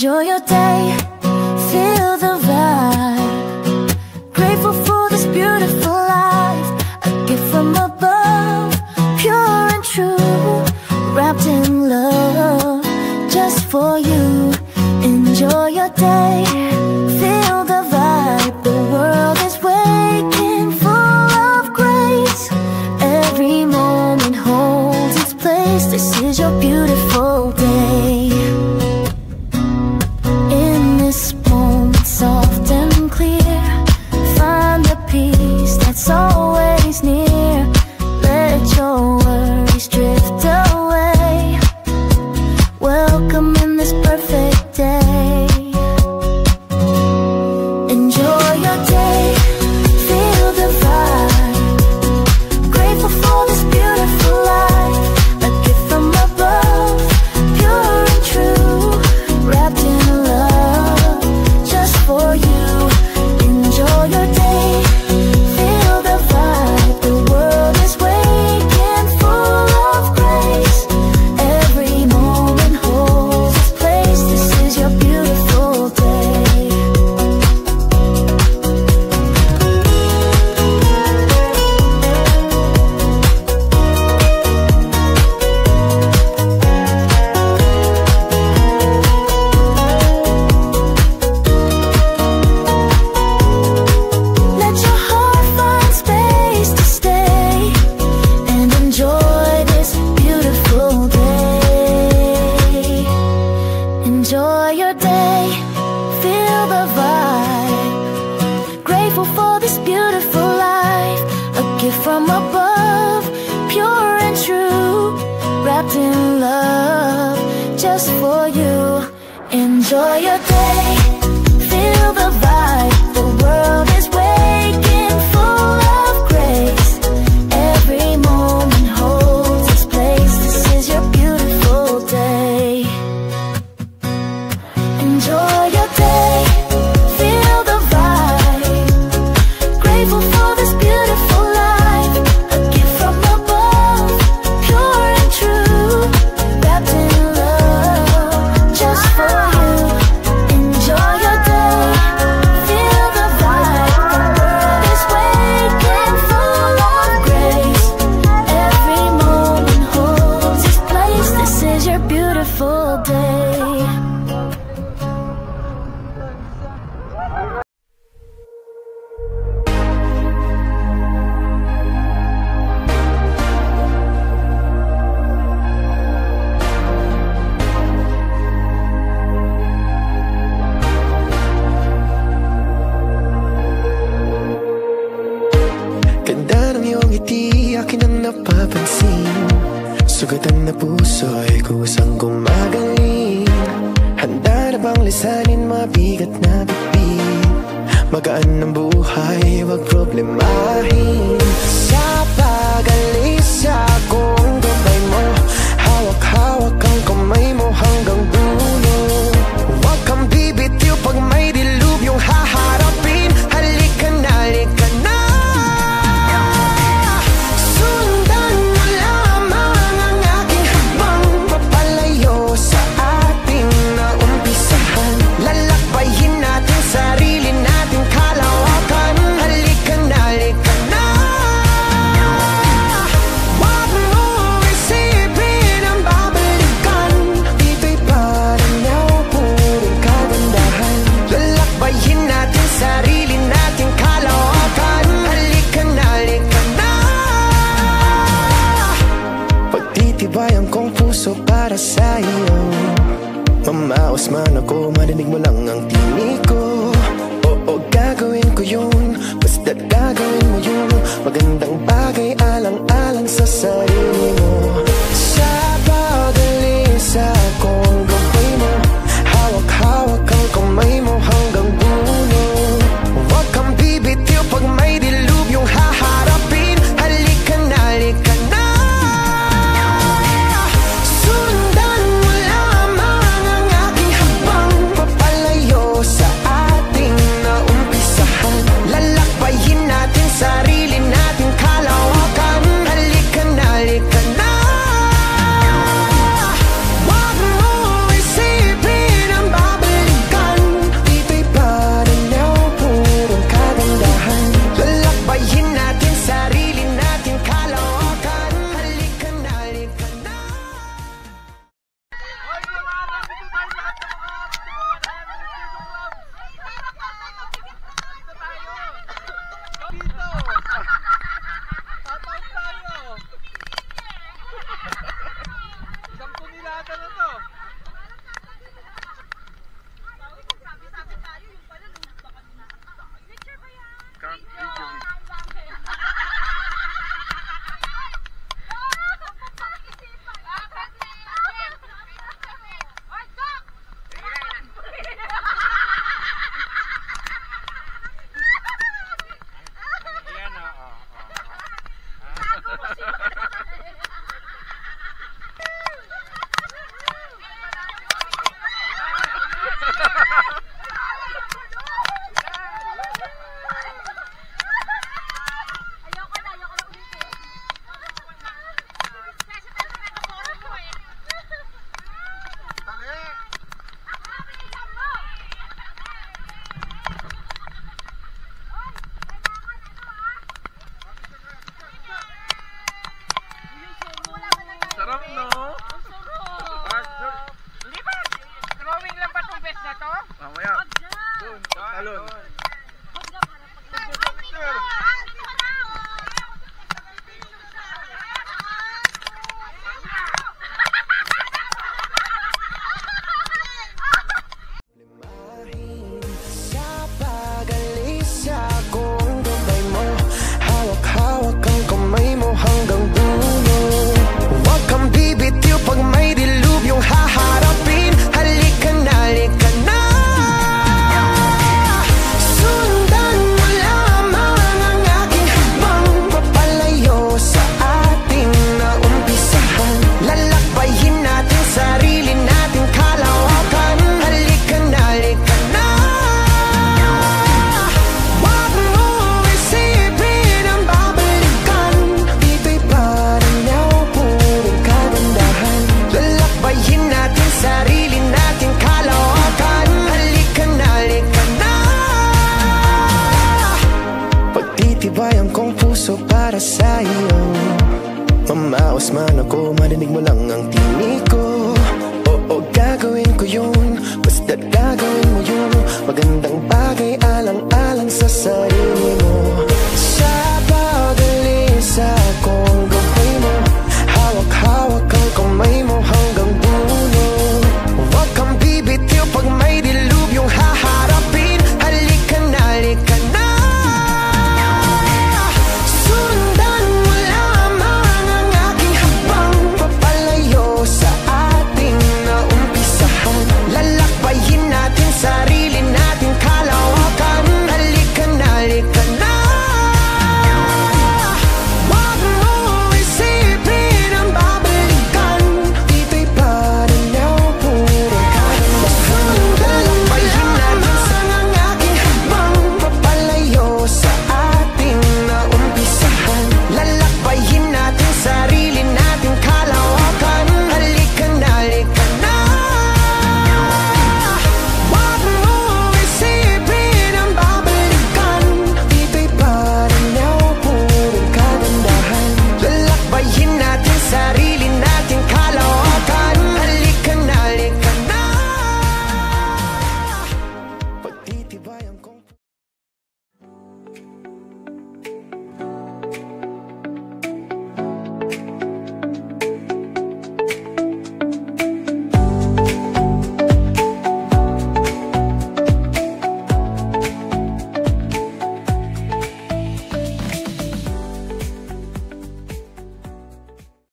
Enjoy your day, feel the vibe. Grateful for this beautiful life, a gift from above, pure and true, wrapped in love, just for you. Enjoy your day, feel the vibe. The world is waking, full of grace. Every moment holds its place. This is your beautiful day. In this moment, soft and clear, find the peace that's always near. Let your worries drift away. Welcome in this perfect day. Enjoy your day, feel the vibe. Grateful for this beautiful life, a gift from above, pure and true, wrapped in love, just for you. Enjoy your day, feel the vibe. The world is waking, full of grace. Every moment holds its place. This is your beautiful day. Let your heart find space to stay and enjoy this beautiful day. Enjoy your day, feel the vibe. Grateful for this beautiful life, a gift from above, pure and true, wrapped in love, just for you. Enjoy your day, feel the vibe. The world is waking, full of grace. Every moment holds its place. This is your beautiful day. Enjoy your day, feel the vibe. Grateful for this beautiful life, a gift from above, pure and true, wrapped in love, just for you. Enjoy your day, feel the vibe. The world is waking, full of grace. Every moment holds its place. This is your beautiful day. Ganda ng iyong ngiti, akin ang napapansin. Sugatan na puso'y kusang gumagaling. Handa na bang lisanin mabigat na bitbit? Magaan ng buhay, wag problemahin. Sa pag-alis akong gabay mo, hawak-hawak ang kamay mo hanggang dulo. Huwag kang bibitiw pag may dilubyong haharapin. Halika na, halika na. Sundan mo lamang ang aking habang papalayo sa ating naumpisahan. Lalakbayin natin sarili nating kalawakan. Halika na, halika na. Huwag mo isipin ang babalikan. Dito'y parang naupuring kagandahan. Lalakbayin natin sarili nating kalawakan. Halika na, halika na. Pagtitibayan kong puso para sa iyo. Mamaos man ako, marinig mo lang ang tinig ko. Oo, gagawin ko yun, basta't gagawin mo yun. Magandang bagay, alang-alang sa sarili mo. Sa pag-alis akong gabay mo, hawak-hawak ang kamay mo hanggang dulo. Huwag kang bibitiw pag may dilubyong haharapin. Halika na, halika na. Sundan mo lamang ang aking habang papalayo sa ating naumpisahan. Lalakbayin natin sarili nating kalawakan. Halika na, halika na. Tinitibayan kong puso para sa'yo. Mamaos man ako, marinig mo lang ang tinig ko. Oo, gagawin ko yun, basta't gagawin mo yun. Magandang bagay, alang-alang sa sarili